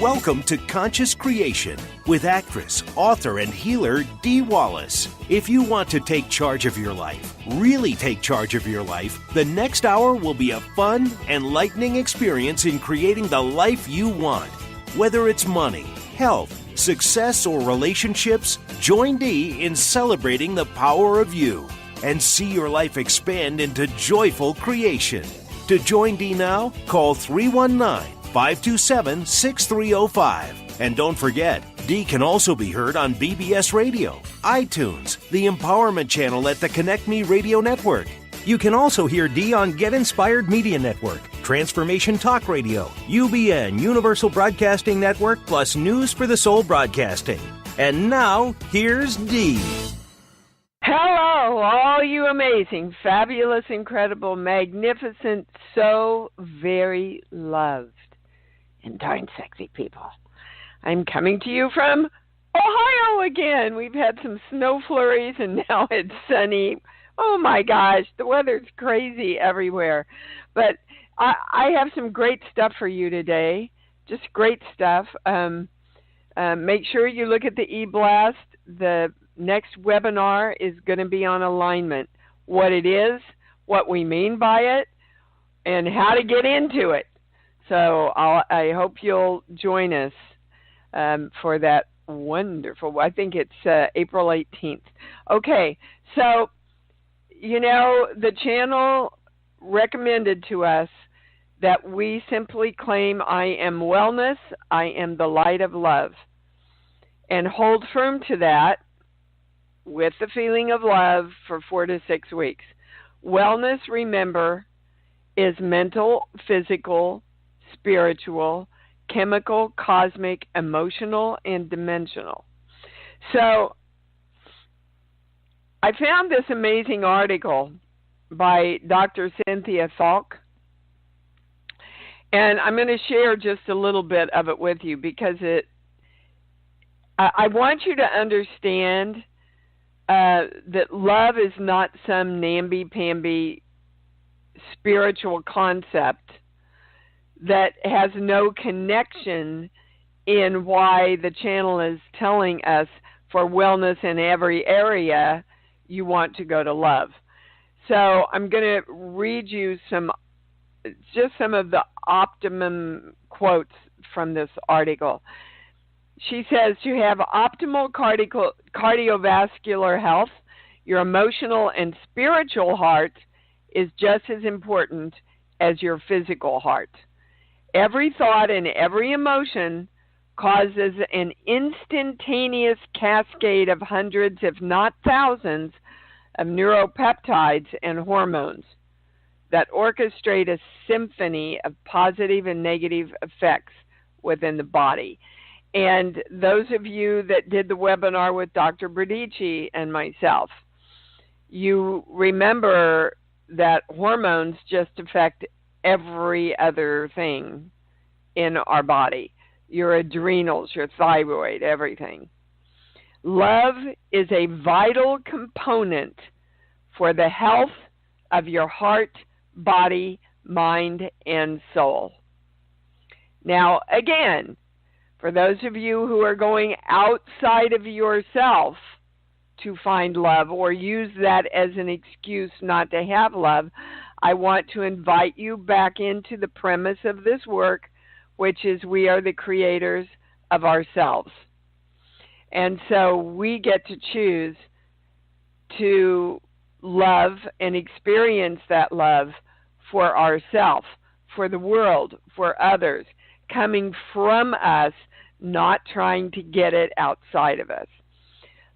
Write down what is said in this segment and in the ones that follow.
Welcome to Conscious Creation with actress, author, and healer Dee Wallace. If you want to take charge of your life, really take charge of your life, the next hour will be a fun, enlightening experience in creating the life you want. Whether it's money, health, success, or relationships, join Dee in celebrating the power of you and see your life expand into joyful creation. To join Dee now, call 319-527-6305. And don't forget, Dee can also be heard on BBS Radio, iTunes, the Empowerment Channel at the Connect Me Radio Network. You can also hear Dee on Get Inspired Media Network, Transformation Talk Radio, UBN, Universal Broadcasting Network, plus News for the Soul Broadcasting. And now, here's Dee. Hello, all you amazing, fabulous, incredible, magnificent, so very loved, and darn sexy people. I'm coming to you from Ohio again. We've had some snow flurries, and now it's sunny. Oh, my gosh, the weather's crazy everywhere. But I have some great stuff for you today, just great stuff. Make sure you look at the e-blast. The next webinar is going to be on alignment, what it is, what we mean by it, and how to get into it. So I hope you'll join us for that wonderful, I think it's April 18th. Okay, so, you know, the channel recommended to us that we simply claim I am wellness, I am the light of love, and hold firm to that with the feeling of love for 4 to 6 weeks. Wellness, remember, is mental, physical, spiritual, chemical, cosmic, emotional, and dimensional. So I found this amazing article by Dr. Cynthia Falk, and I'm going to share just a little bit of it with you because I want you to understand that love is not some namby-pamby spiritual concept that has no connection in why the channel is telling us for wellness in every area you want to go to love. So I'm going to read you some of the optimum quotes from this article. She says, to have optimal cardiovascular health, your emotional and spiritual heart is just as important as your physical heart. Every thought and every emotion causes an instantaneous cascade of hundreds, if not thousands, of neuropeptides and hormones that orchestrate a symphony of positive and negative effects within the body. And those of you that did the webinar with Dr. Bradici and myself, you remember that hormones just affect every other thing in our body. Your adrenals, your thyroid, everything. Love is a vital component for the health of your heart, body, mind, and soul. Now, again, for those of you who are going outside of yourself to find love or use that as an excuse not to have love, I want to invite you back into the premise of this work, which is we are the creators of ourselves. And so we get to choose to love and experience that love for ourselves, for the world, for others, coming from us, not trying to get it outside of us.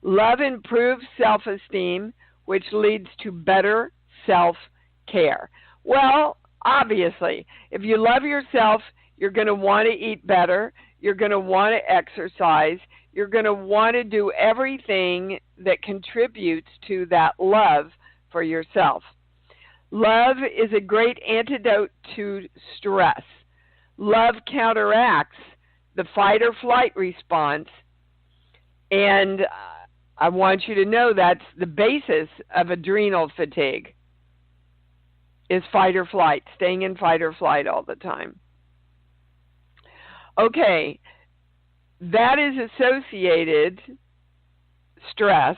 Love improves self-esteem, which leads to better self-care. Well, obviously, if you love yourself, you're going to want to eat better, you're going to want to exercise, you're going to want to do everything that contributes to that love for yourself. Love is a great antidote to stress. Love counteracts the fight or flight response, and I want you to know that's the basis of adrenal fatigue, is fight or flight, staying in fight or flight all the time. Okay, that is associated, stress,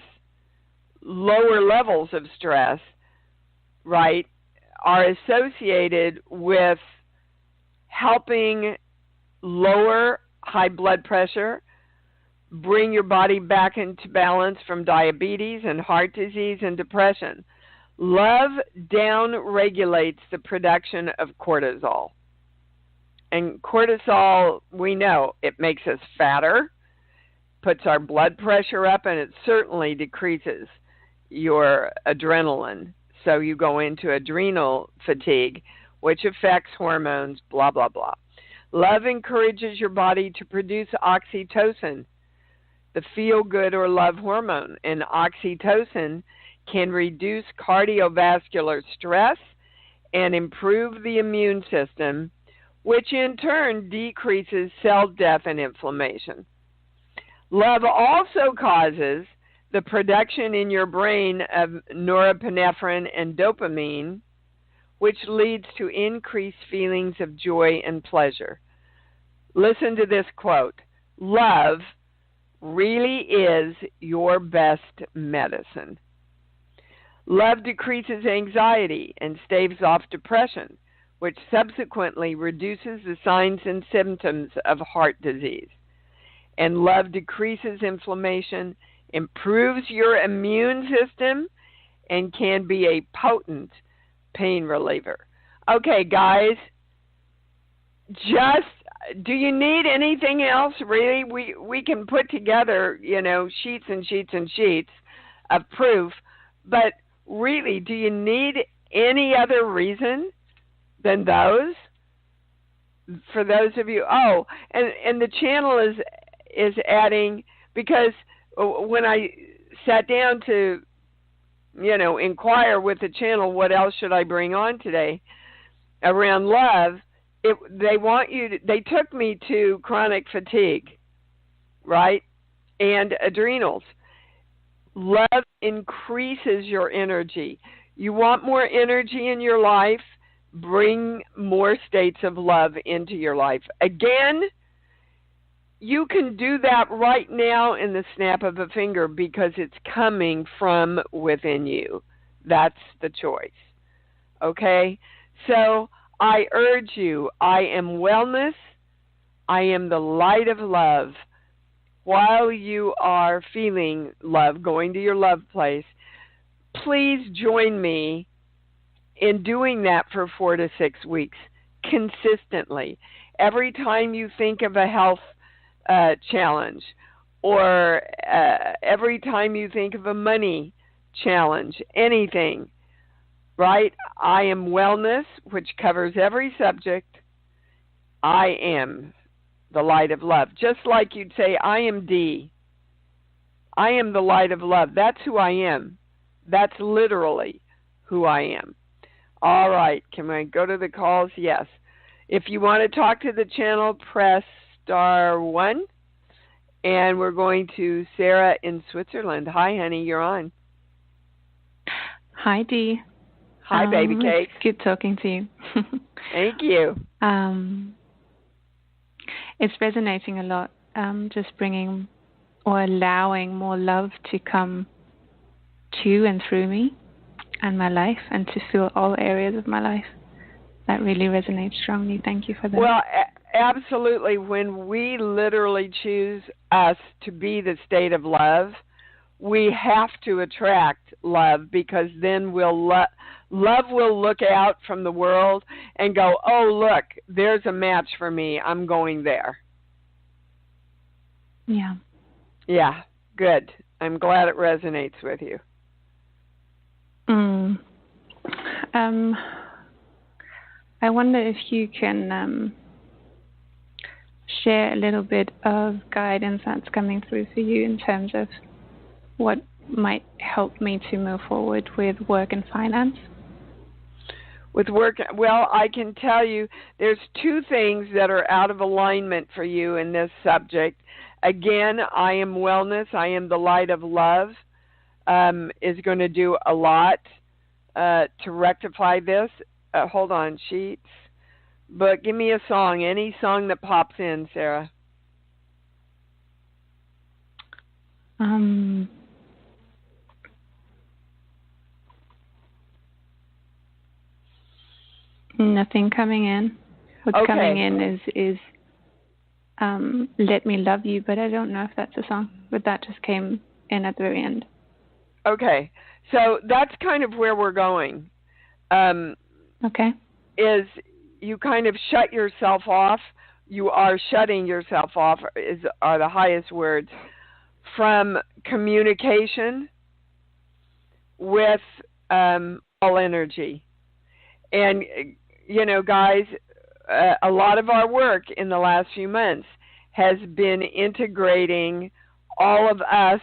lower levels of stress, right, are associated with helping lower high blood pressure, bring your body back into balance from diabetes and heart disease and depression. Love down regulates the production of cortisol. And cortisol, we know, it makes us fatter, puts our blood pressure up, and it certainly decreases your adrenaline. So you go into adrenal fatigue, which affects hormones, blah, blah, blah. Love encourages your body to produce oxytocin, the feel-good or love hormone. And oxytocin can reduce cardiovascular stress and improve the immune system, which in turn decreases cell death and inflammation. Love also causes the production in your brain of norepinephrine and dopamine, which leads to increased feelings of joy and pleasure. Listen to this quote: "Love really is your best medicine." Love decreases anxiety and staves off depression, which subsequently reduces the signs and symptoms of heart disease. And love decreases inflammation, improves your immune system, and can be a potent pain reliever. Okay, guys, do you need anything else? Really, we can put together, sheets and sheets and sheets of proof, but really, do you need any other reason than those? For those of you, and the channel is adding, because when I sat down to, inquire with the channel, what else should I bring on today around love, they took me to chronic fatigue, right, and adrenals. Love increases your energy. You want more energy in your life? Bring more states of love into your life. Again, you can do that right now in the snap of a finger because it's coming from within you. That's the choice. Okay? So I urge you, I am wellness. I am the light of love. While you are feeling love, going to your love place, please join me in doing that for 4 to 6 weeks consistently. Every time you think of a health challenge, or every time you think of a money challenge, anything, right? I am wellness, which covers every subject. I am the light of love. Just like you'd say, I am D. I am the light of love. That's who I am. That's literally who I am. All right. Can I go to the calls? Yes. If you want to talk to the channel, press *1. And we're going to Sarah in Switzerland. Hi, honey. You're on. Hi, Dee. Hi, baby cake. It's good talking to you. Thank you. It's resonating a lot, just bringing or allowing more love to come to and through me and my life, and to fill all areas of my life. That really resonates strongly. Thank you for that. Well, absolutely. When we literally choose us to be the state of love, we have to attract love, because then love will look out from the world and go, oh, look, there's a match for me. I'm going there. Yeah. Yeah, good. I'm glad it resonates with you. I wonder if you can share a little bit of guidance that's coming through for you in terms of what might help me to move forward with work and finance. With work, well, I can tell you there's 2 things that are out of alignment for you in this subject. Again, I am wellness. I am the light of love. Is going to do a lot to rectify this. Hold on, sheets. But give me a song, any song that pops in, Sarah. Nothing coming in. What's Okay. coming in is Let Me Love You, but I don't know if that's a song. But that just came in at the very end. Okay. So that's kind of where we're going. Okay. Is you kind of shut yourself off. You are shutting yourself off are the highest words from communication with all energy. And, you know, guys, a lot of our work in the last few months has been integrating all of us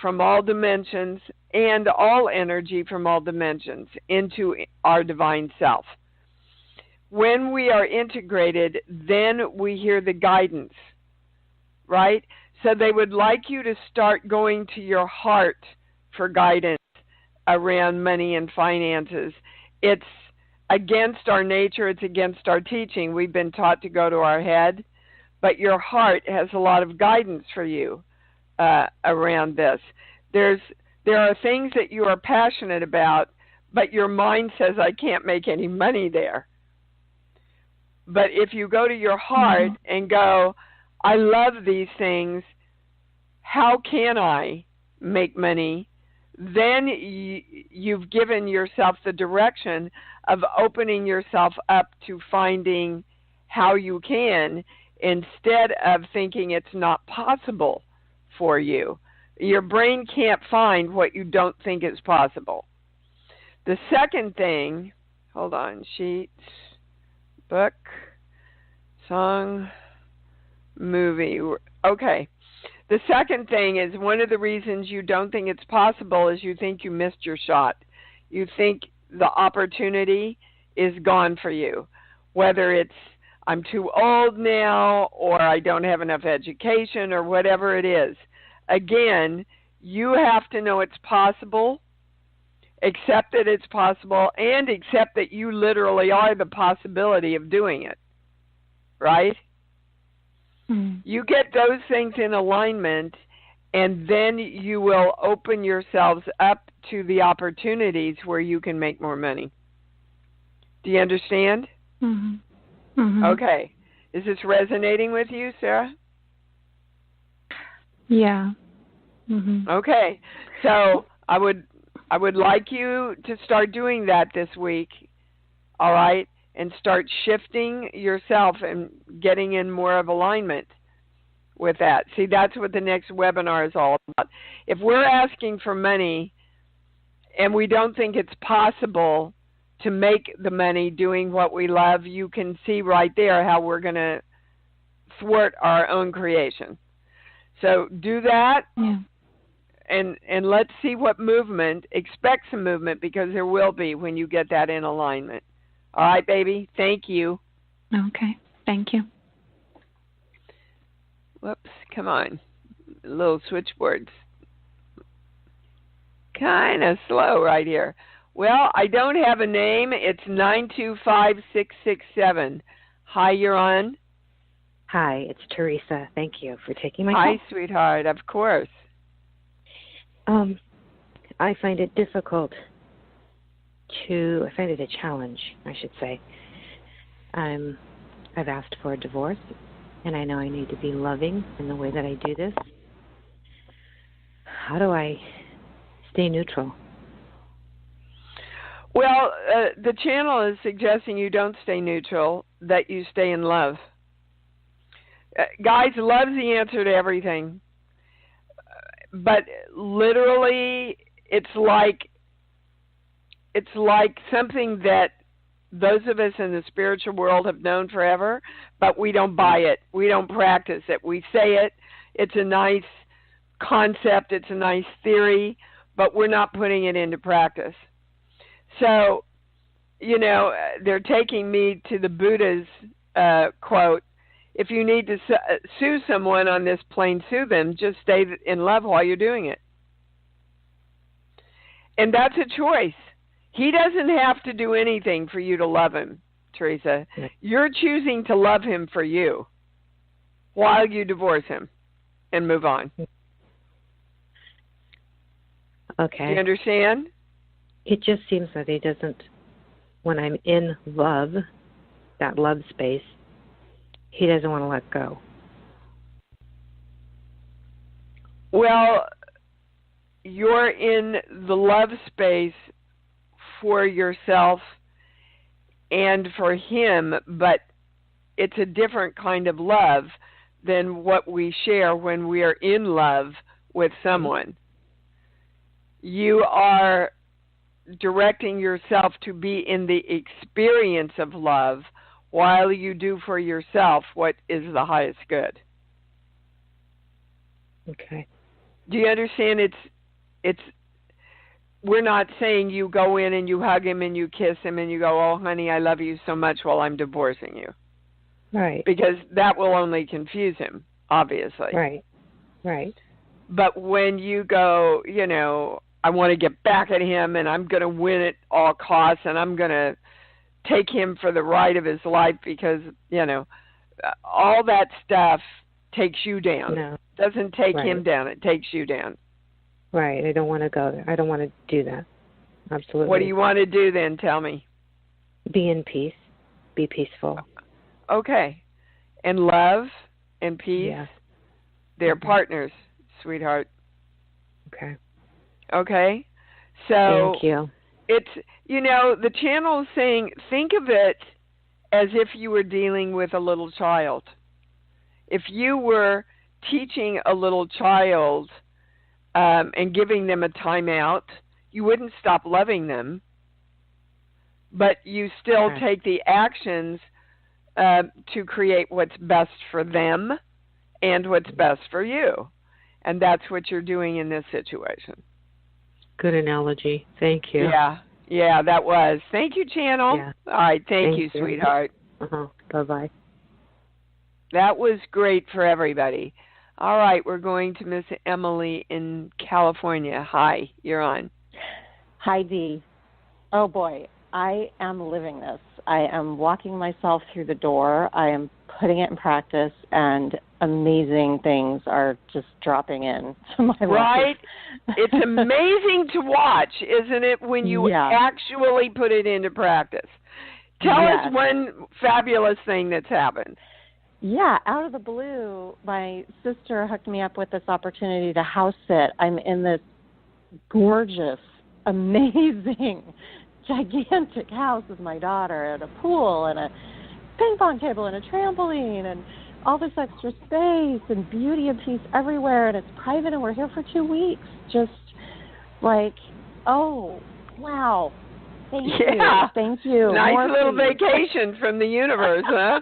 from all dimensions and all energy from all dimensions into our divine self. When we are integrated, then we hear the guidance, right? So they would like you to start going to your heart for guidance around money and finances. It's against our nature. It's against our teaching. We've been taught to go to our head, but your heart has a lot of guidance for you around this. There are things that you are passionate about, but your mind says, I can't make any money there. But if you go to your heart and go, I love these things, how can I make money? Then you've given yourself the direction of opening yourself up to finding how you can, instead of thinking it's not possible for you. Your brain can't find what you don't think is possible. The second thing, hold on, sheets, book, song, movie. Okay. The second thing is, one of the reasons you don't think it's possible is you think you missed your shot. You think the opportunity is gone for you. Whether it's, I'm too old now, or I don't have enough education, or whatever it is. Again, you have to know it's possible, accept that it's possible, and accept that you literally are the possibility of doing it. Right? You get those things in alignment, and then you will open yourselves up to the opportunities where you can make more money. Do you understand? Okay. Is this resonating with you, Sarah? Yeah. Okay. So I would like you to start doing that this week. All right? And start shifting yourself and getting in more of alignment with that. See, that's what the next webinar is all about. If we're asking for money and we don't think it's possible to make the money doing what we love, you can see right there how we're going to thwart our own creation. So do that, and let's see what movement. Expect some movement, because there will be when you get that in alignment. All right, baby. Thank you. Okay. Thank you. Whoops. Come on. Little switchboards. Kind of slow right here. Well, I don't have a name. It's 925667. Hi, you're on. Hi, it's Teresa. Thank you for taking my call. Hi, sweetheart. Of course. I find it difficult I find it a challenge, I should say. I've asked for a divorce, and I know I need to be loving in the way that I do this. How do I stay neutral? Well, the channel is suggesting you don't stay neutral, that you stay in love. Guys, love's the answer to everything. But literally, it's like something that those of us in the spiritual world have known forever, but we don't buy it. We don't practice it. We say it. It's a nice concept. It's a nice theory, but we're not putting it into practice. So, you know, they're taking me to the Buddha's quote, if you need to sue someone on this plane, sue them. Just stay in love while you're doing it. And that's a choice. He doesn't have to do anything for you to love him, Teresa. You're choosing to love him for you while you divorce him and move on. Okay. Do you understand? It just seems that he doesn't, when I'm in love, that love space, he doesn't want to let go. Well, you're in the love space for yourself and for him, but it's a different kind of love than what we share when we are in love with someone. You are directing yourself to be in the experience of love while you do for yourself what is the highest good. Okay. Do you understand? It's we're not saying you go in and you hug him and you kiss him and you go, "Oh, honey, I love you so much," while I'm divorcing you. Right. Because that will only confuse him, obviously. Right. Right. But when you go, I want to get back at him and I'm going to win at all costs and I'm going to take him for the ride of his life because, all that stuff takes you down. No. Doesn't take Right. him down. It takes you down. Right. I don't want to go there. I don't want to do that. Absolutely. What do you want to do then? Tell me. Be in peace. Be peaceful. Okay. And love and peace, Yeah. they're partners, sweetheart. Okay. Okay? So Thank you. it's, the channel is saying, think of it as if you were dealing with a little child. If you were teaching a little child and giving them a timeout, you wouldn't stop loving them, but you still take the actions to create what's best for them and what's best for you. And that's what you're doing in this situation. Good analogy. Thank you. Yeah, that was. Thank you, channel. Yeah. All right, thank you, you. sweetheart. Bye-bye. That was great for everybody. All right, we're going to Miss Emily in California. Hi, you're on. Hi, Dee. Oh, boy, I am living this. I am walking myself through the door. I am putting it in practice, and amazing things are just dropping in to my life. Right? It's amazing to watch, isn't it, when you actually put it into practice? Tell us one fabulous thing that's happened. Yeah, out of the blue, my sister hooked me up with this opportunity to house sit. I'm in this gorgeous, amazing, gigantic house with my daughter and a pool and a ping pong table and a trampoline and all this extra space and beauty and peace everywhere, and it's private, and we're here for 2 weeks. Just like, oh, wow. Thank you. Thank you. Nice More little peace. vacation from the universe, huh?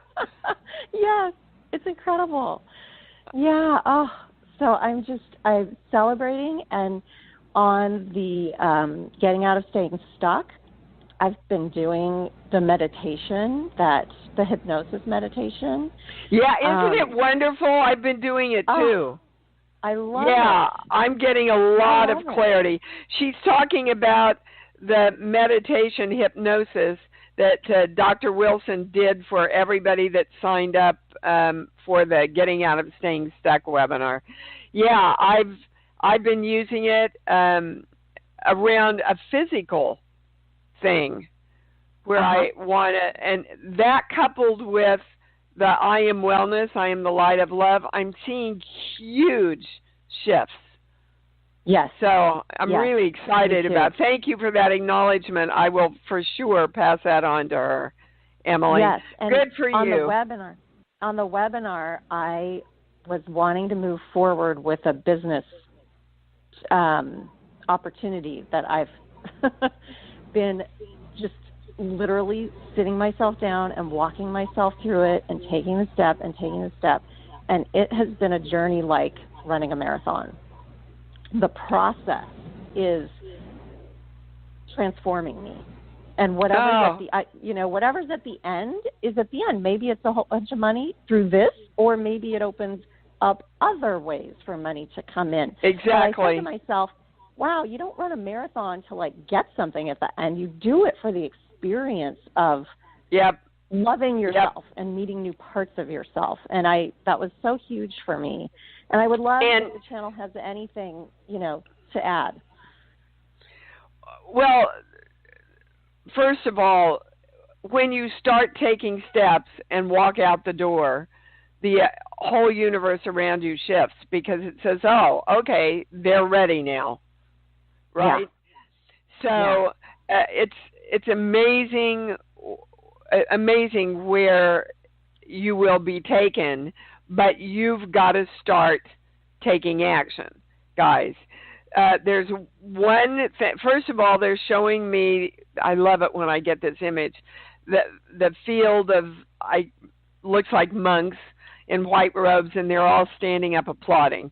Yes, it's incredible. Yeah. Oh, so I'm celebrating, and on the getting out of staying stuck, I've been doing the meditation, the hypnosis meditation. Yeah, isn't it wonderful? I've been doing it too. I love it. Yeah, I'm getting a lot of clarity. She's talking about the meditation hypnosis that Dr. Wilson did for everybody that signed up for the Getting Out of Staying Stuck webinar. Yeah, I've been using it around a physical thing where I want to, and that coupled with the I am wellness, I am the light of love, I'm seeing huge shifts. Yes. So I'm really excited about it. Thank you for that acknowledgement. I will for sure pass that on to her, Emily. Yes. And good for on you. On the webinar, I was wanting to move forward with a business opportunity that I've been just literally sitting myself down and walking myself through it and taking the step and taking the step. And it has been a journey like running a marathon. The process is transforming me. And whatever's whatever's at the end is at the end. Maybe it's a whole bunch of money through this, or maybe it opens up other ways for money to come in. Exactly. But I said to myself, wow, you don't run a marathon to get something at the end. You do it for the experience of loving yourself and meeting new parts of yourself. And that was so huge for me. And I would love if the channel has anything, to add. Well, first of all, when you start taking steps and walk out the door, the whole universe around you shifts because it says, oh, okay, they're ready now, right? Yeah. So it's amazing where you will be taken, but you've got to start taking action, guys. There's one thing. First of all, they're showing me, I love it when I get this image, the field of, looks like monks in white robes, and they're all standing up applauding.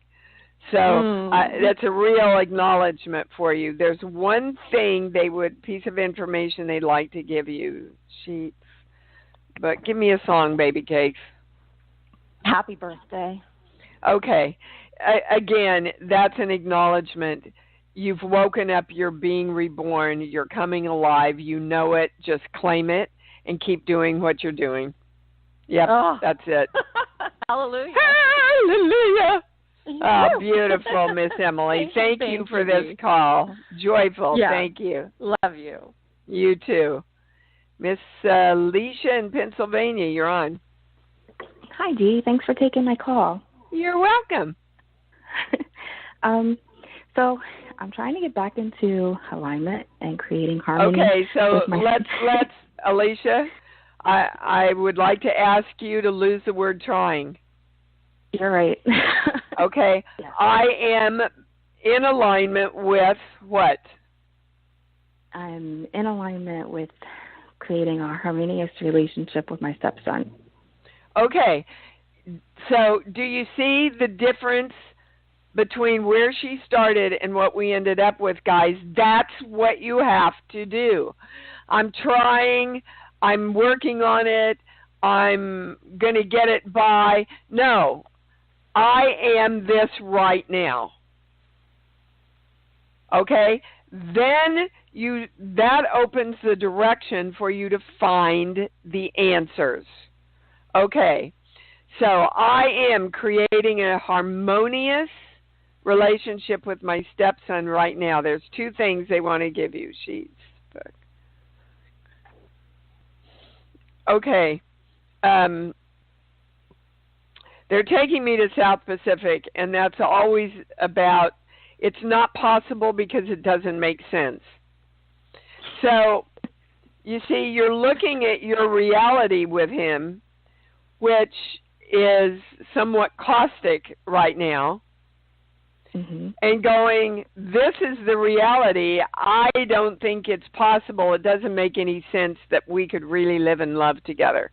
So that's a real acknowledgement for you. There's one thing piece of information they'd like to give you, sheets. But give me a song, baby cakes. Happy birthday. Okay. Again, that's an acknowledgement. You've woken up, you're being reborn, you're coming alive, you know it, just claim it and keep doing what you're doing. Yep, that's it. Hallelujah. Hallelujah. Oh, beautiful, Miss Emily. Thank you for this call. Joyful, thank you. Love you. You too. Miss Alicia in Pennsylvania, you're on. Hi, Dee. Thanks for taking my call. You're welcome. So I'm trying to get back into alignment and creating harmony. Okay, so let's Alicia, I would like to ask you to lose the word trying. You're right. Okay. Yes. I am in alignment with what? I'm in alignment with creating a harmonious relationship with my stepson. Okay. So do you see the difference between where she started and what we ended up with, guys? That's what you have to do. I'm trying. I'm working on it. I'm going to get it by. No, I am this right now. Okay? Then that opens the direction for you to find the answers. Okay. So I am creating a harmonious relationship with my stepson right now. There's two things they want to give you, sheets. Okay. They're taking me to South Pacific, and that's always about, it's not possible because it doesn't make sense. So, you see, you're looking at your reality with him, which is somewhat caustic right now, and going, this is the reality. I don't think it's possible. It doesn't make any sense that we could really live in love together.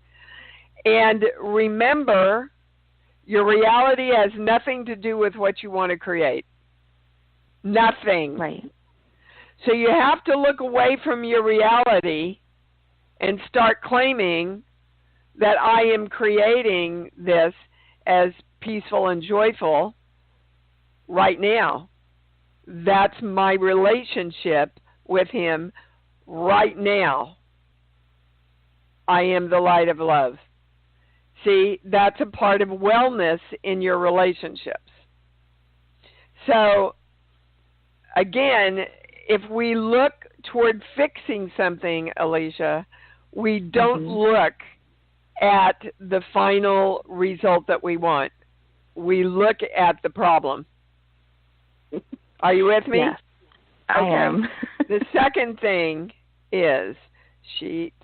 And remember, your reality has nothing to do with what you want to create. Nothing. Right. So you have to look away from your reality and start claiming that I am creating this as peaceful and joyful right now. That's my relationship with him right now. I am the light of love. See, that's a part of wellness in your relationships. So, again, if we look toward fixing something, Alicia, we don't look at the final result that we want. We look at the problem. Are you with me? Yes, I am. The second thing is sheets,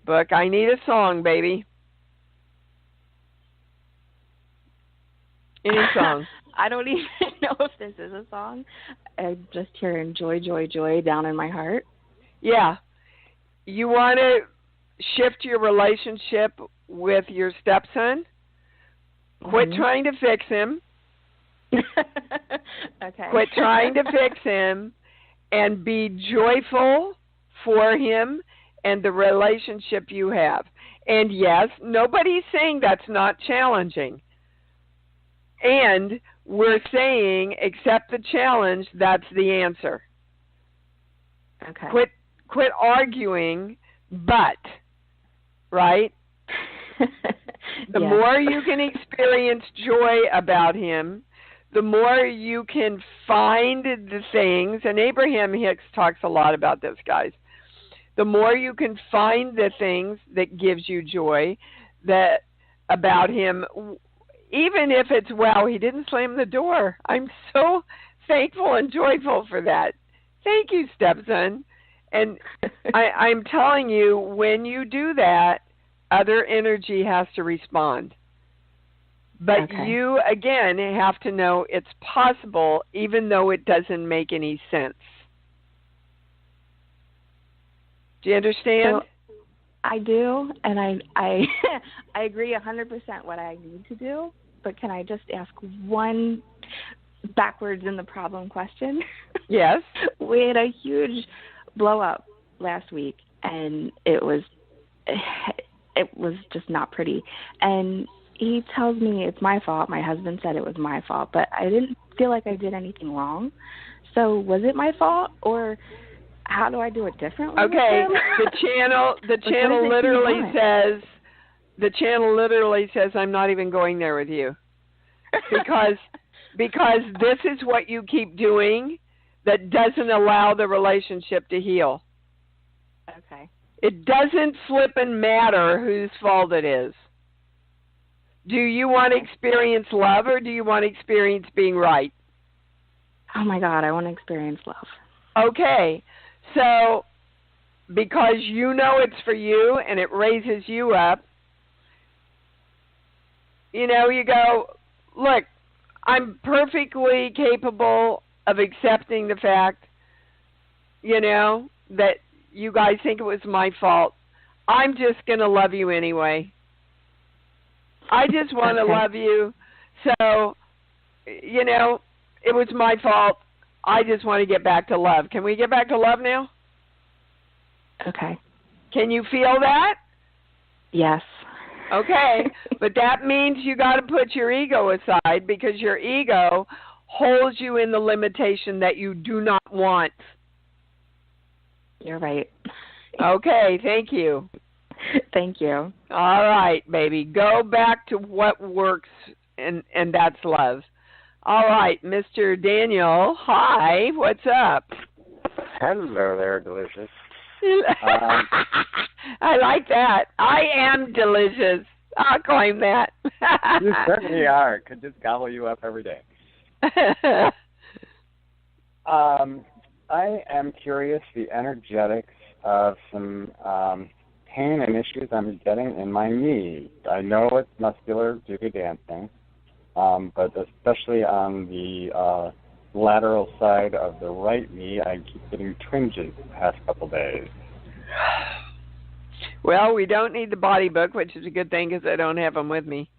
book. I need a song, baby. Any song. I don't even know if this is a song. I'm just hearing joy, joy, joy down in my heart. Yeah. You want to shift your relationship with your stepson. Quit trying to fix him. Okay. Quit trying to fix him and be joyful for him and the relationship you have. And yes, nobody's saying that's not challenging. And we're saying, accept the challenge, that's the answer. Okay. Quit arguing, but, right? The more you can experience joy about him, the more you can find the things, and Abraham Hicks talks a lot about this, guys. The more you can find the things that gives you joy, that about him, even if it's, wow, he didn't slam the door. I'm so thankful and joyful for that. Thank you, stepson. And I'm telling you, when you do that, other energy has to respond. But you, again, have to know it's possible, even though it doesn't make any sense. Do you understand? So, I do, and I I agree 100% what I need to do. But can I just ask one backwards in the problem question? Yes. We had a huge blow up last week, and it was just not pretty. And he tells me it's my fault. My husband said it was my fault, but I didn't feel like I did anything wrong. So was it my fault, or how do I do it differently? Okay, the channel literally says I'm not even going there with you. Because this is what you keep doing that doesn't allow the relationship to heal. Okay. It doesn't flip and matter whose fault it is. Do you want to experience love, or do you want to experience being right? Oh my God, I want to experience love. Okay. So, because you know it's for you and it raises you up, you go, look, I'm perfectly capable of accepting the fact, that you guys think it was my fault. I'm just going to love you anyway. I just want to love you. So, it was my fault. I just want to get back to love. Can we get back to love now? Okay. Can you feel that? Yes. Okay, but that means you got to put your ego aside, because your ego holds you in the limitation that you do not want. You're right. Okay, thank you. Thank you. All right, baby. Go back to what works, and that's love. All right, Mr. Daniel. Hi, what's up? Hello there, delicious. I like that. I am delicious. I'll claim that. You certainly are. Could just gobble you up every day. I am curious the energetics of some pain and issues I'm getting in my knee. I know it's muscular due to dancing, but especially on the lateral side of the right knee, I keep getting twinges the past couple days. Well, we don't need the body book, which is a good thing because I don't have them with me.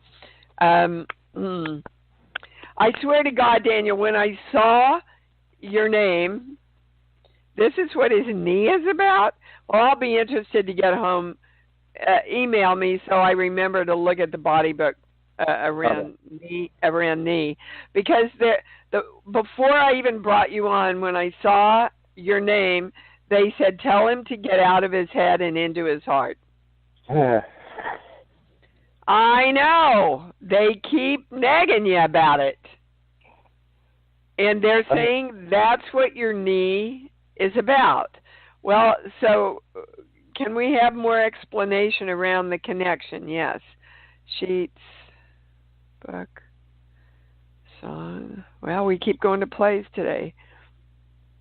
I swear to God, Daniel, when I saw your name, this is what his knee is about? Well, I'll be interested to get home. Email me so I remember to look at the body book around knee. Because before I even brought you on, when I saw your name, they said, tell him to get out of his head and into his heart. I know. They keep nagging you about it. And they're saying that's what your knee is about. Well, so can we have more explanation around the connection? Yes. Sheets, book, song. Well, we keep going to plays today.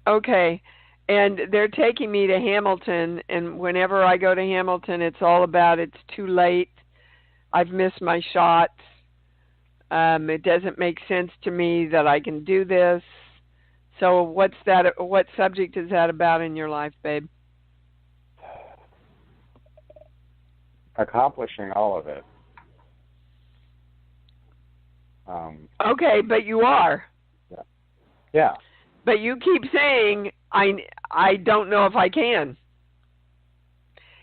Okay. And they're taking me to Hamilton, and whenever I go to Hamilton, it's all about it's too late. I've missed my shots. It doesn't make sense to me that I can do this. So what subject is that about in your life, babe? Accomplishing all of it. Okay, but you are. Yeah. But you keep saying, I don't know if I can.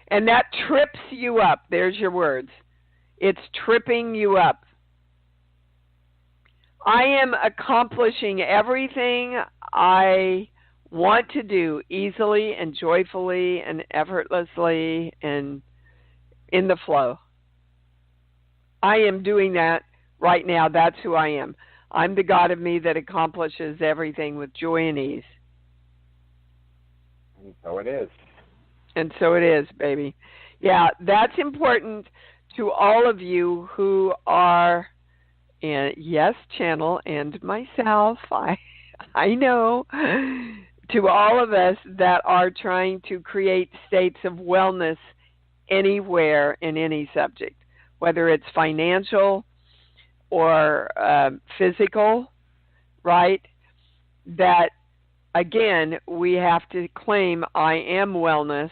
And that trips you up. There's your words. It's tripping you up. I am accomplishing everything I want to do easily and joyfully and effortlessly and in the flow. I am doing that right now. That's who I am. I'm the God of me that accomplishes everything with joy and ease. And so it is. And so it is, baby. Yeah, that's important to all of you who are in Yes Channel and myself. I know. To all of us that are trying to create states of wellness anywhere in any subject, whether it's financial or physical, right? That, again, we have to claim I am wellness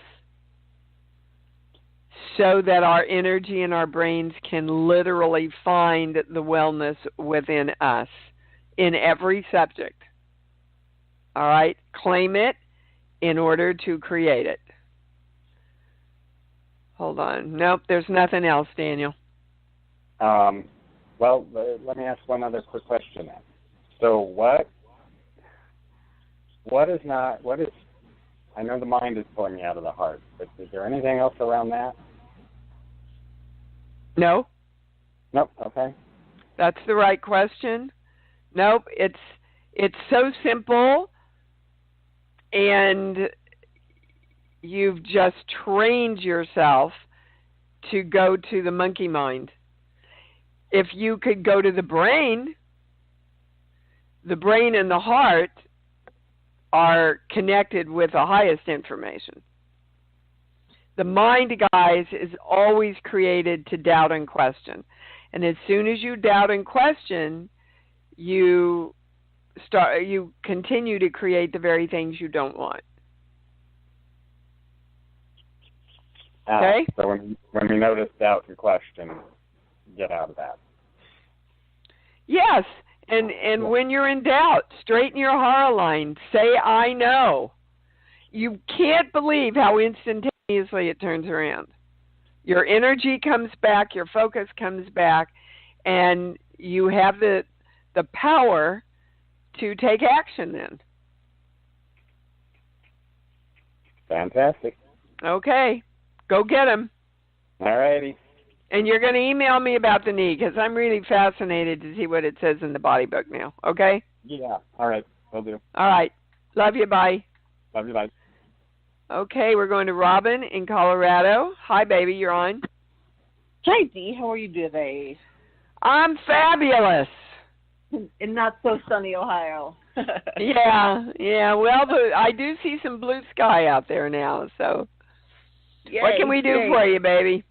so that our energy and our brains can literally find the wellness within us in every subject. All right? Claim it in order to create it. Hold on. Nope, there's nothing else, Daniel. Well, let me ask one other quick question then. So what is, I know the mind is pulling me out of the heart, but is there anything else around that? No. Nope, okay. That's the right question. Nope, it's so simple, and you've just trained yourself to go to the monkey mind. If you could go to the brain and the heart are connected with the highest information. The mind, guys, is always created to doubt and question. And as soon as you doubt and question, you continue to create the very things you don't want. Okay? So when we notice doubt and question, get out of that. Yes, and when you're in doubt, straighten your horror line. Say, I know. You can't believe how instantaneously it turns around. Your energy comes back, your focus comes back, and you have the power to take action then. Fantastic. Okay, go get them. All righty. And you're going to email me about the knee because I'm really fascinated to see what it says in the body book now. Okay? Yeah. All right. Will do. All right. Love you. Bye. Love you. Bye. Okay, we're going to Robin in Colorado. Hi, baby. You're on. Hi, Dee. How are you today? I'm fabulous. In not so sunny Ohio. Yeah. Well, I do see some blue sky out there now. So, Yay, what can we do for you, baby?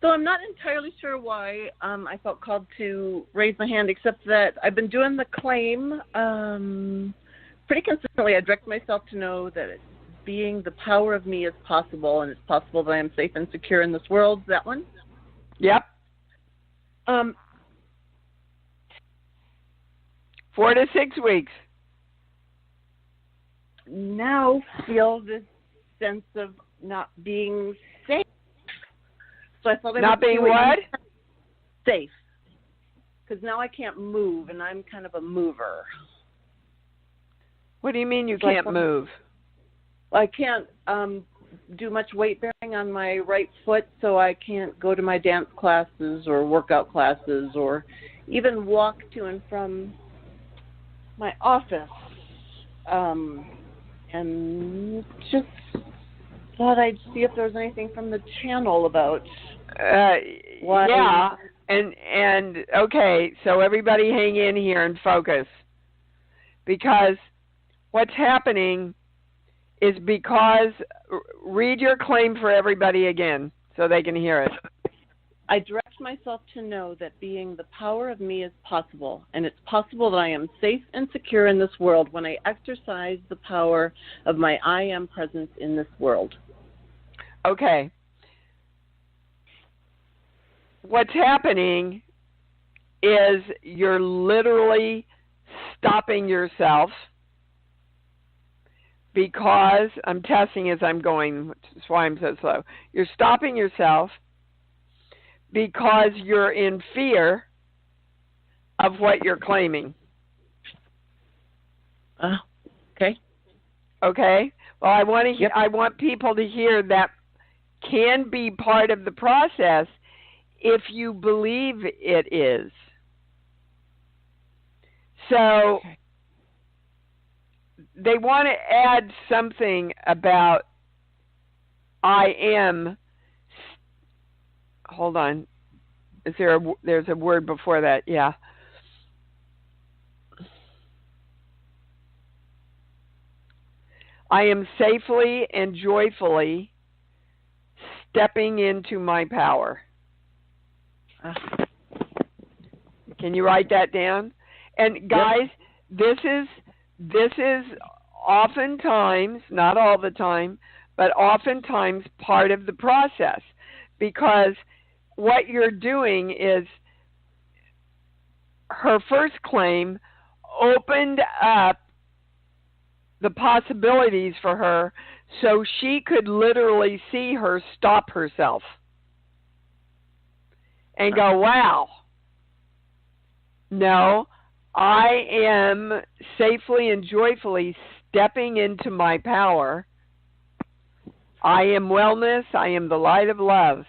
So I'm not entirely sure why I felt called to raise my hand, except that I've been doing the claim pretty consistently. I direct myself to know that being the power of me is possible, and it's possible that I am safe and secure in this world. That one? Yep. 4 to 6 weeks. Now feel this sense of not being safe. So I thought not being what? Safe. Because now I can't move, and I'm kind of a mover. What do you mean you can't move? I can't do much weight bearing on my right foot, so I can't go to my dance classes or workout classes or even walk to and from my office. And just thought I'd see if there was anything from the channel about why. Yeah, and okay, so everybody hang in here and focus, because what's happening is because read your claim for everybody again so they can hear it. I direct myself to know that being the power of me is possible, and it's possible that I am safe and secure in this world when I exercise the power of my I am presence in this world. Okay. What's happening is you're literally stopping yourself, because I'm testing as I'm going, which is why I'm so slow. You're stopping yourself because you're in fear of what you're claiming. Okay. Okay. Well, I want people to hear that can be part of the process if you believe it is. So they want to add something about I am. Hold on. There's a word before that? Yeah. I am safely and joyfully stepping into my power. Can you write that down? And guys, this is oftentimes, not all the time, but oftentimes part of the process, because what you're doing is her first claim opened up the possibilities for her so she could literally see her stop herself and go, wow, no, I am safely and joyfully stepping into my power. I am wellness. I am the light of love.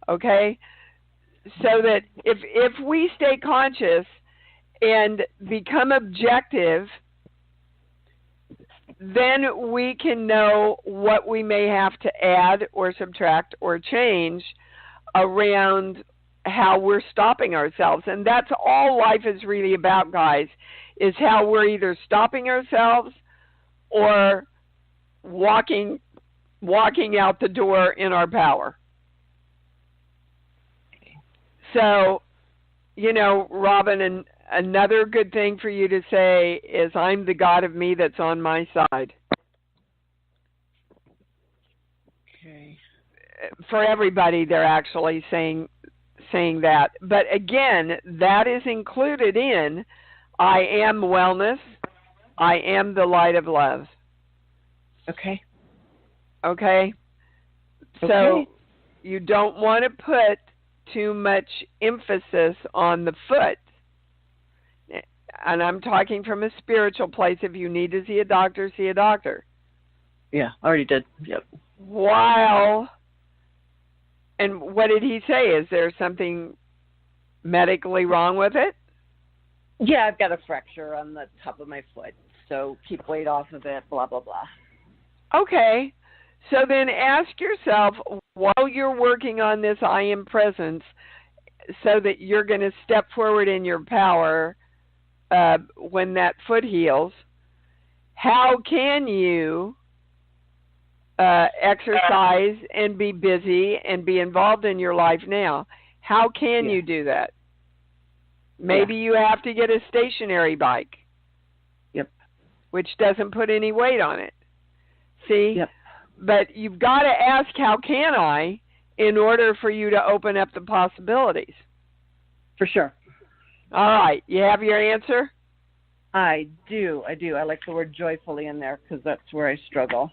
Okay? So that if we stay conscious and become objective, then we can know what we may have to add or subtract or change around how we're stopping ourselves. And that's all life is really about, guys, is how we're either stopping ourselves or walking out the door in our power. So, Robin, and another good thing for you to say is, I'm the God of me that's on my side. Okay. For everybody, they're actually saying that. But again, that is included in I am wellness. I am the light of love. Okay. Okay? So you don't want to put too much emphasis on the foot. And I'm talking from a spiritual place. If you need to see a doctor, see a doctor. Yeah, already did. Yep. And what did he say? Is there something medically wrong with it? Yeah, I've got a fracture on the top of my foot, so keep weight off of it, blah, blah, blah. Okay. So then ask yourself, while you're working on this I am presence, so that you're going to step forward in your power when that foot heals, how can you exercise and be busy and be involved in your life now? How can you do that? Maybe you have to get a stationary bike. Yep. Which doesn't put any weight on it. See? Yep. But you've got to ask, how can I, in order for you to open up the possibilities. For sure. All right. You have your answer? I do. I like the word joyfully in there because that's where I struggle.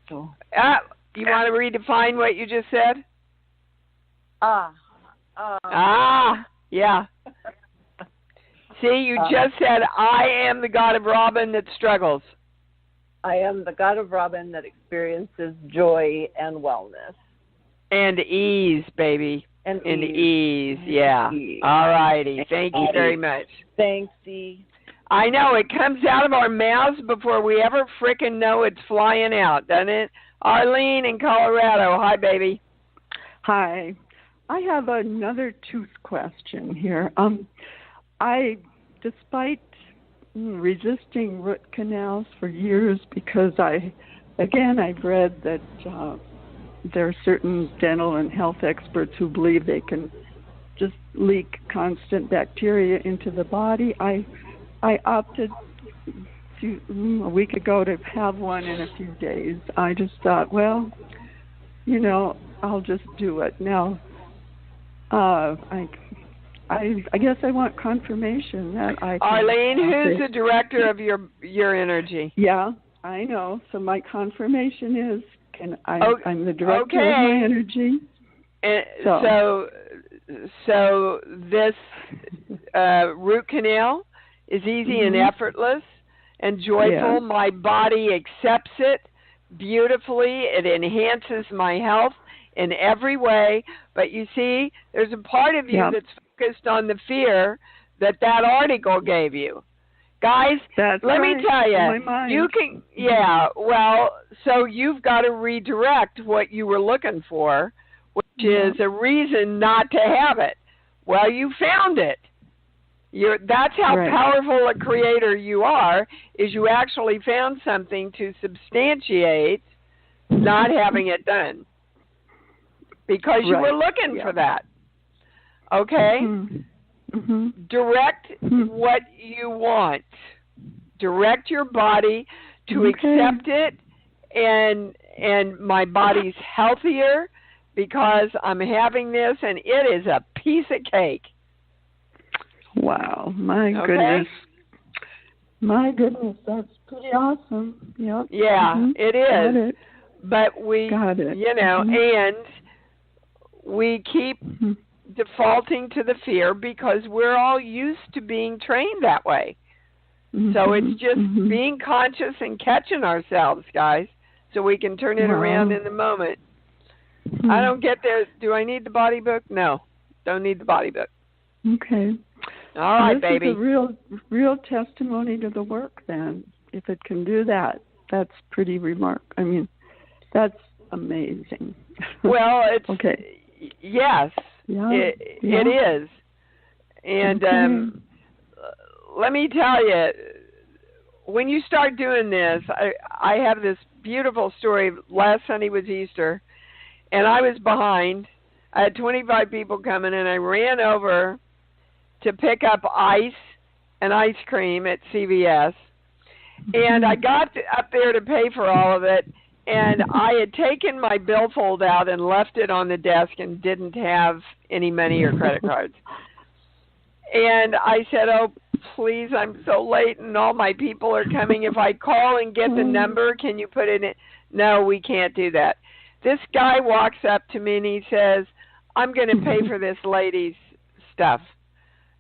So. You want to redefine what you just said? Yeah. See, you just said, I am the God of Robin that struggles. I am the God of Robin that experiences joy and wellness. And ease, baby. And ease, yeah. Ease. All righty. Thank you very much. Thanks, Dee. I know, it comes out of our mouths before we ever frickin' know it's flying out, doesn't it? Arlene in Colorado. Hi, baby. Hi. I have another tooth question here. Despite resisting root canals for years, because I've read that there are certain dental and health experts who believe they can just leak constant bacteria into the body. I opted a week ago to have one in a few days. I just thought, well, I'll just do it. Now, I guess I want confirmation that I can. Arlene, who's the director of your energy? Yeah, I know. So my confirmation is, I'm the director of my energy. And so this root canal is easy and effortless and joyful. Yeah. My body accepts it beautifully. It enhances my health in every way. But you see, there's a part of you that's focused on the fear that article gave you. Guys, That's let right. me tell My you, mind. you can, yeah, well, so you've got to redirect what you were looking for, which is a reason not to have it. Well, you found it. That's how powerful a creator you are, is you actually found something to substantiate not having it done. Because you were looking for that. Okay? Mm-hmm. Direct what you want. Direct your body to accept it, and my body's healthier because I'm having this, and it is a piece of cake. Wow, my goodness. My goodness, that's pretty awesome. Yep. Yeah, it is. Got it. But we, you know, and we keep defaulting to the fear because we're all used to being trained that way. So it's just being conscious and catching ourselves, guys, so we can turn it around in the moment. I don't get there. Do I need the body book? No, don't need the body book. Okay. All right, this baby. This is a real testimony to the work, then. If it can do that, that's pretty remarkable. I mean, that's amazing. Well, it's... Okay. Yes, it is. And let me tell you, when you start doing this, I have this beautiful story. Last Sunday was Easter, and I was behind. I had 25 people coming, and I ran over to pick up ice and ice cream at CVS. And I got up there to pay for all of it, and I had taken my billfold out and left it on the desk and didn't have any money or credit cards. And I said, oh, please, I'm so late and all my people are coming. If I call and get the number, can you put it in? No, we can't do that. This guy walks up to me and he says, I'm going to pay for this lady's stuff.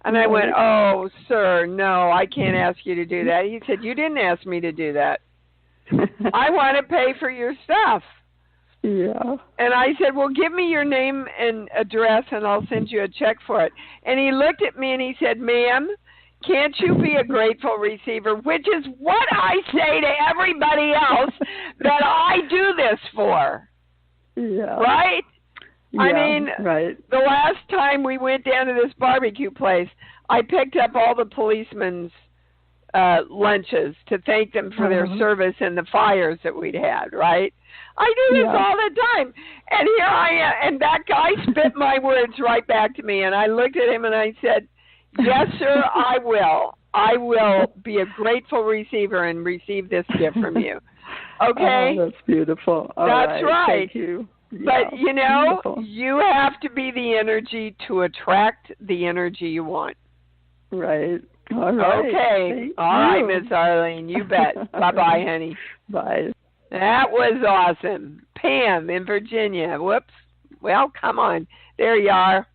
And I went, oh, sir, no, I can't ask you to do that. He said, you didn't ask me to do that. I want to pay for your stuff. Yeah. And I said, well, give me your name and address and I'll send you a check for it. And he looked at me and he said, ma'am, can't you be a grateful receiver? Which is what I say to everybody else that I do this for. Yeah. Right? Yeah, I mean, the last time we went down to this barbecue place, I picked up all the policemen's lunches to thank them for their service in the fires that we'd had, right? I do this all the time. And here I am, and that guy spit my words right back to me, and I looked at him and I said, yes, sir, I will. I will be a grateful receiver and receive this gift from you. Okay? Oh, that's beautiful. That's right. Thank you. But, you know, beautiful. You have to be the energy to attract the energy you want. Right. All right. Okay. All right, Miss Arlene. You bet. Bye-bye, honey. Bye. That was awesome. Pam in Virginia. Whoops. Well, come on. There you are.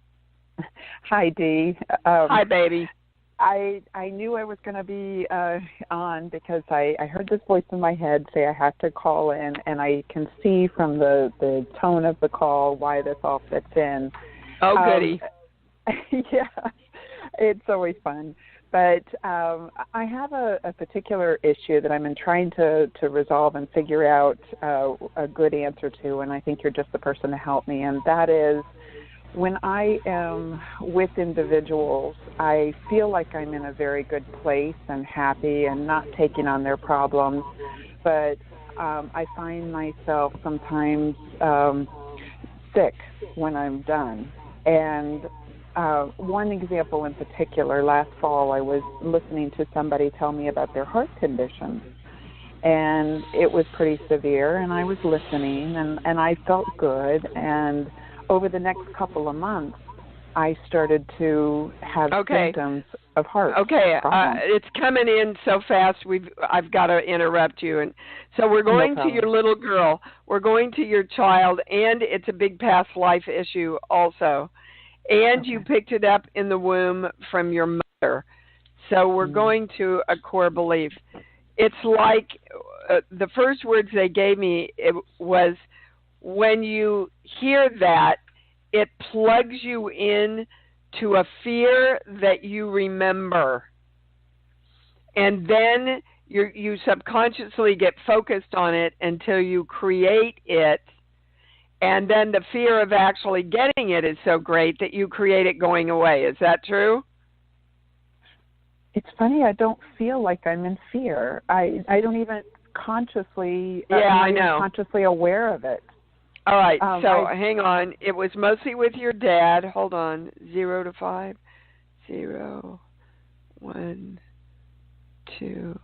Hi, Dee. Hi, baby. I knew I was going to be on because I heard this voice in my head say I have to call in, and I can see from the tone of the call why this all fits in. Oh, goody. Yeah, it's always fun. But I have a particular issue that I'm trying to resolve and figure out a good answer to, and I think you're just the person to help me, and that is, when I am with individuals, I feel like I'm in a very good place and happy and not taking on their problems, but I find myself sometimes sick when I'm done. And one example in particular, last fall I was listening to somebody tell me about their heart condition. And it was pretty severe, and I was listening, and I felt good. And over the next couple of months, I started to have symptoms of heart problems. It's coming in so fast. I've got to interrupt you. And so we're going to your little girl. We're going to your child, and it's a big past life issue also. And you picked it up in the womb from your mother. So we're going to a core belief. It's like the first words they gave me was, when you hear that, it plugs you in to a fear that you remember. and then you subconsciously get focused on it until you create it, and then the fear of actually getting it is so great that you create it going away. Is that true? It's funny, I don't feel like I'm in fear. I don't even consciously, I know. consciously aware of it. All right, hang on. It was mostly with your dad. Hold on. 0 to 5. 0, 1, 2.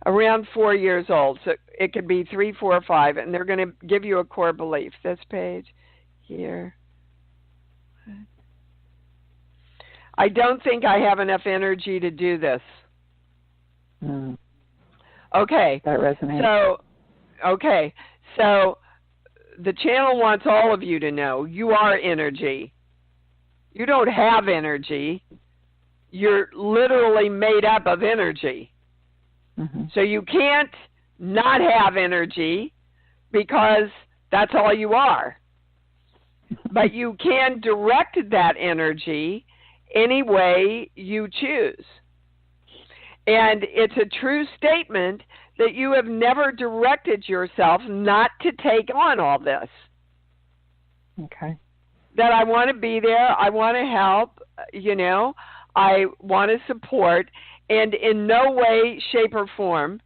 Around 4 years old. So it could be 3, 4, 5, and they're going to give you a core belief. This page, here. I don't think I have enough energy to do this. Okay. That resonates. So the channel wants all of you to know you are energy. You don't have energy. You're literally made up of energy. So you can't not have energy because that's all you are. But you can direct that energy any way you choose. And it's a true statement that you have never directed yourself not to take on all this. Okay. That I want to be there, I want to help, I want to support, and in no way, shape, or form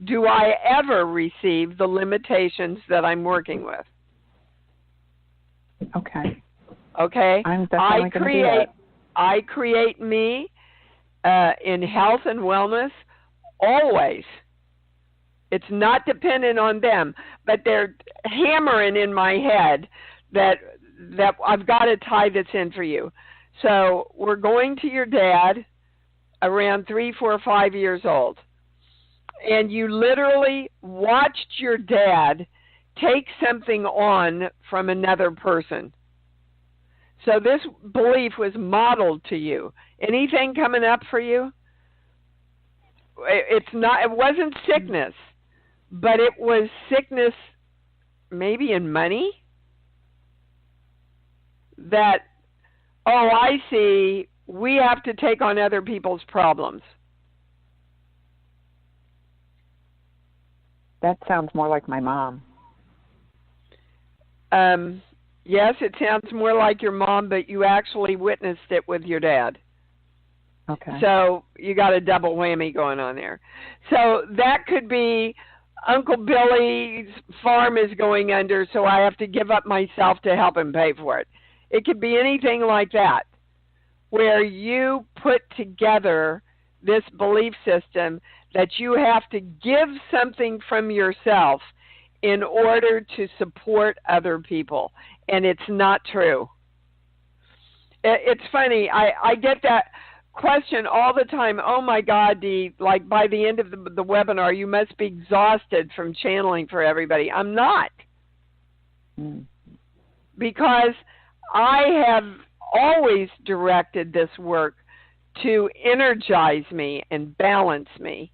do I ever receive the limitations that I'm working with. Okay. Okay? I'm definitely going to do that. I create me in health and wellness always. It's not dependent on them, but they're hammering in my head that I've got to tie this in for you. So we're going to your dad around 3, 4, 5 years old, and you literally watched your dad take something on from another person. So this belief was modeled to you. Anything coming up for you? It wasn't sickness, but it was sickness maybe in money. That, I see, we have to take on other people's problems. That sounds more like my mom. Yes, it sounds more like your mom, but you actually witnessed it with your dad. Okay. So you got a double whammy going on there. So that could be Uncle Billy's farm is going under, so I have to give up myself to help him pay for it. It could be anything like that, where you put together this belief system that you have to give something from yourself in order to support other people. And it's not true. It's funny. I get that question all the time. Oh, my God, Dee, like by the end of the webinar, you must be exhausted from channeling for everybody. I'm not. Because I have always directed this work to energize me and balance me.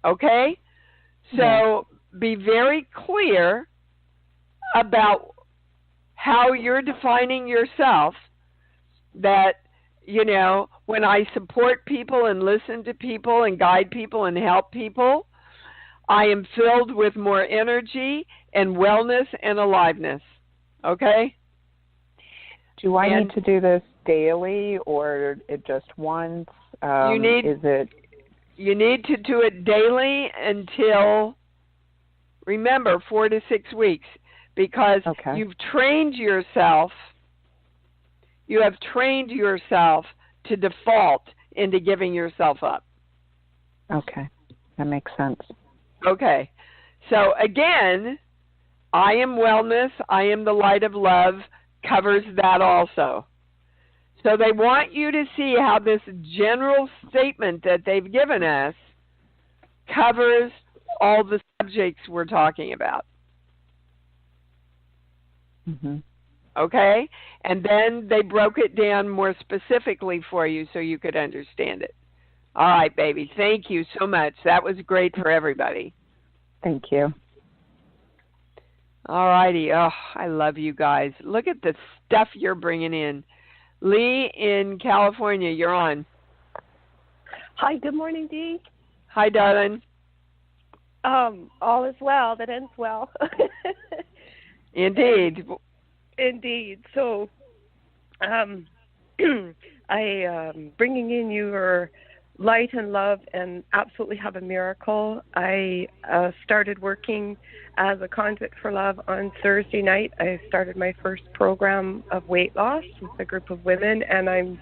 Okay? So be very clear about how you're defining yourself, that, when I support people and listen to people and guide people and help people, I am filled with more energy and wellness and aliveness. Okay? Do I need to do this daily or just once? You need to do it daily until, remember, 4 to 6 weeks, because you've trained yourself. You have trained yourself to default into giving yourself up. Okay, that makes sense. Okay, so again, I am wellness, I am the light of love, covers that also. So they want you to see how this general statement that they've given us covers all the subjects we're talking about. Okay? And then they broke it down more specifically for you so you could understand it. All right, baby. Thank you so much. That was great for everybody. Thank you. All righty. Oh, I love you guys. Look at the stuff you're bringing in. Lee in California, you're on. Hi, good morning, Dee. Hi, darling. All is well that ends well. Indeed. Indeed. So, I bringing in your light and love and absolutely have a miracle. I started working as a conduit for love on Thursday night. I started my first program of weight loss with a group of women, and I'm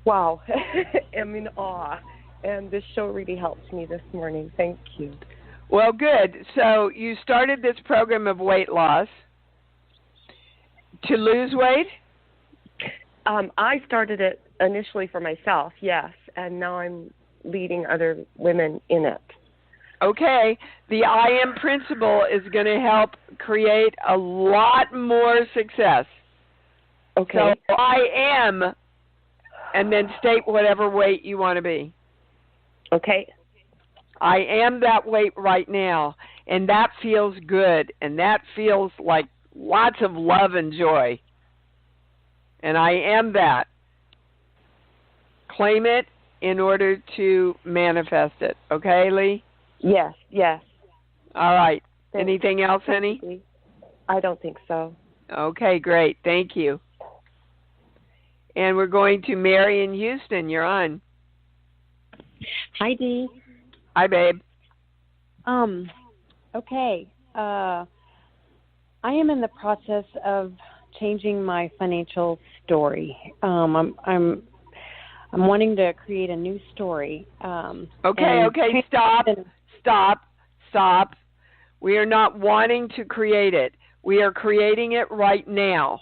in awe. And this show really helped me this morning. Thank you. Well, good. So you started this program of weight loss to lose weight? I started it initially for myself, yes, and now I'm leading other women in it. Okay. The I Am principle is going to help create a lot more success. Okay. So I am, and then state whatever weight you want to be. Okay. I am that weight right now, and that feels good, and that feels like lots of love and joy. And I am that. Claim it in order to manifest it. Okay, Lee? Yes. All right. Thanks. Anything else, honey? I don't think so. Okay, great. Thank you. And we're going to Mary in Houston. You're on. Hi, Dee. Hi, babe. Okay. I am in the process of changing my financial story. I'm wanting to create a new story. Okay. Stop. We are not wanting to create it. We are creating it right now.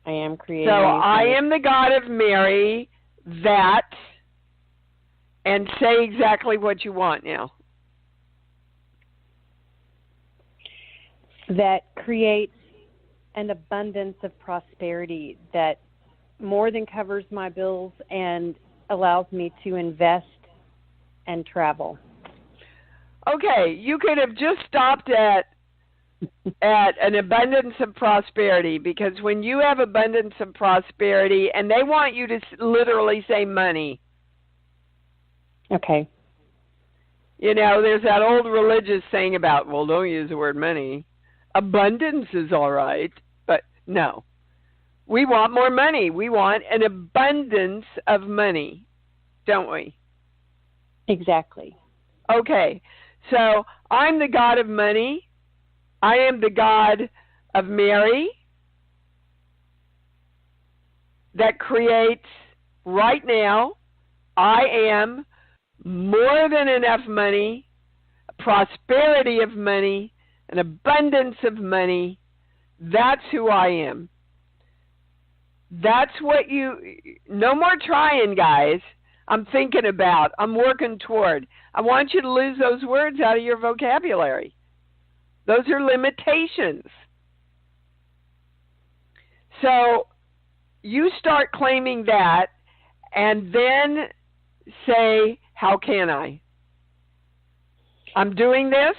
I am creating. So I am the God of Mary. That. And say exactly what you want now. That creates an abundance of prosperity that more than covers my bills and allows me to invest and travel. Okay, you could have just stopped at an abundance of prosperity, because when you have abundance of prosperity, and they want you to literally say money. Okay. You know, there's that old religious saying about, well, don't use the word money. Abundance is all right, but no. We want more money. We want an abundance of money, don't we? Exactly. Okay, so I'm the God of money. I am the God of Mary that creates right now. I am more than enough money, prosperity of money, an abundance of money. That's who I am. That's what no more trying, guys. I'm thinking about, I'm working toward. I want you to lose those words out of your vocabulary. Those are limitations. So you start claiming that, and then say, how can I? I'm doing this.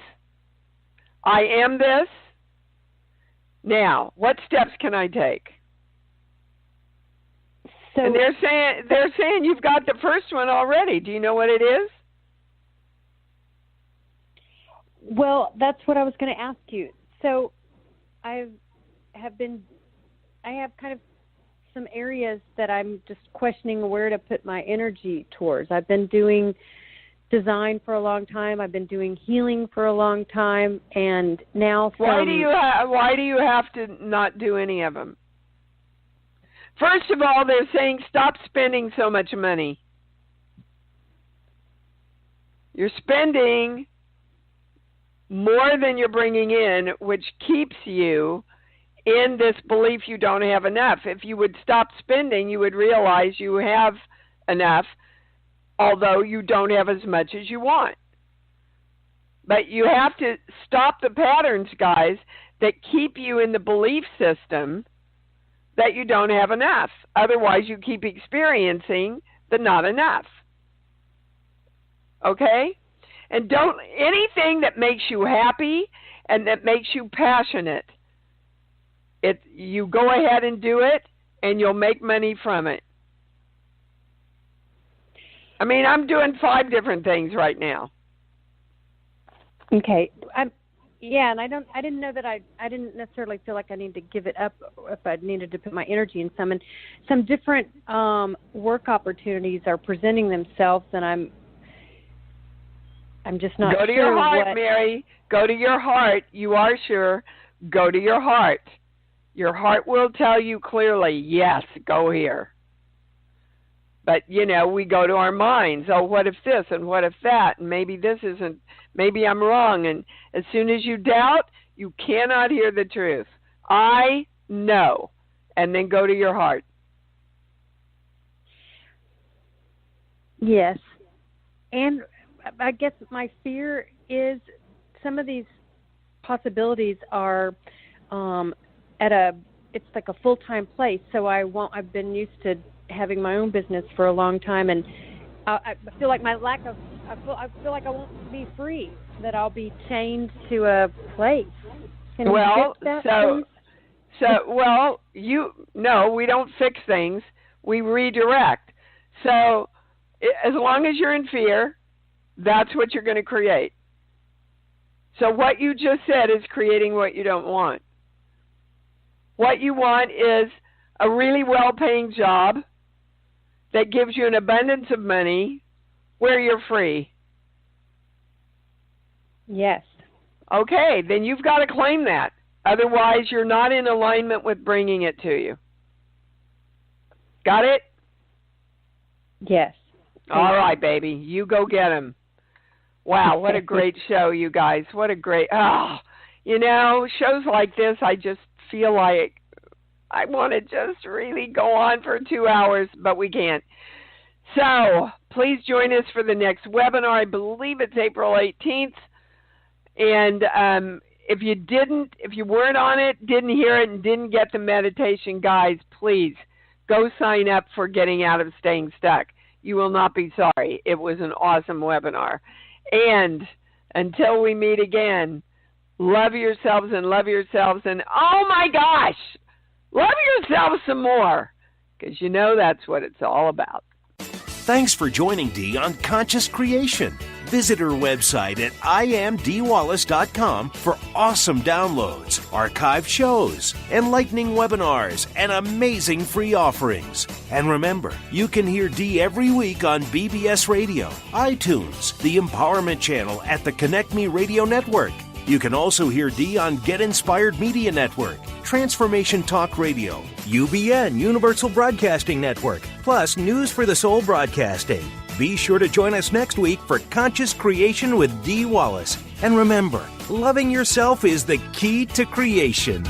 I am this. Now, what steps can I take? So, and they're saying you've got the first one already. Do you know what it is? Well, that's what I was going to ask you. So I have kind of some areas that I'm just questioning where to put my energy towards. I've been doing design for a long time. I've been doing healing for a long time, and now why do you have to not do any of them? First of all, they're saying stop spending so much money. You're spending more than you're bringing in, which keeps you in this belief you don't have enough. If you would stop spending, you would realize you have enough, although you don't have as much as you want. But you have to stop the patterns, guys, that keep you in the belief system that you don't have enough. Otherwise, you keep experiencing the not enough. Okay? And anything that makes you happy and that makes you passionate, you go ahead and do it, and you'll make money from it. I mean, I'm doing 5 different things right now. Okay. And I didn't know that I didn't necessarily feel like I needed to give it up if I needed to put my energy in some. And some different work opportunities are presenting themselves, and I'm just not sure. Go to your heart, Mary. Go to your heart. You are sure. Go to your heart. Your heart will tell you clearly, yes, go here. But, we go to our minds. Oh, what if this and what if that? And maybe this isn't, maybe I'm wrong. And as soon as you doubt, you cannot hear the truth. I know. And then go to your heart. Yes. And I guess my fear is some of these possibilities are it's like a full-time place. So I've been used to having my own business for a long time, and I feel like I feel like I won't be free, that I'll be chained to a place. Can you fix that, please? We don't fix things. We redirect. So as long as you're in fear, that's what you're going to create. So what you just said is creating what you don't want. What you want is a really well-paying job that gives you an abundance of money where you're free. Yes. Okay, then you've got to claim that. Otherwise, you're not in alignment with bringing it to you. Got it? Yes. All right, baby. You go get him. Wow, what a great show, you guys. What a great... shows like this, I just feel like I want to just really go on for 2 hours, but we can't. So please join us for the next webinar. I believe it's April 18th. And if you weren't on it, didn't hear it, and didn't get the meditation, guys, please go sign up for Getting Out of Staying Stuck. You will not be sorry. It was an awesome webinar. And until we meet again, love yourselves, and oh my gosh, love yourselves some more, because that's what it's all about. Thanks for joining Dee on Conscious Creation. Visit her website at imdwallace.com for awesome downloads, archived shows, enlightening webinars, and amazing free offerings. And remember, you can hear Dee every week on BBS Radio, iTunes, the Empowerment Channel at the Connect Me Radio Network. You can also hear Dee on Get Inspired Media Network, Transformation Talk Radio, UBN Universal Broadcasting Network, plus News for the Soul Broadcasting. Be sure to join us next week for Conscious Creation with Dee Wallace. And remember, loving yourself is the key to creation.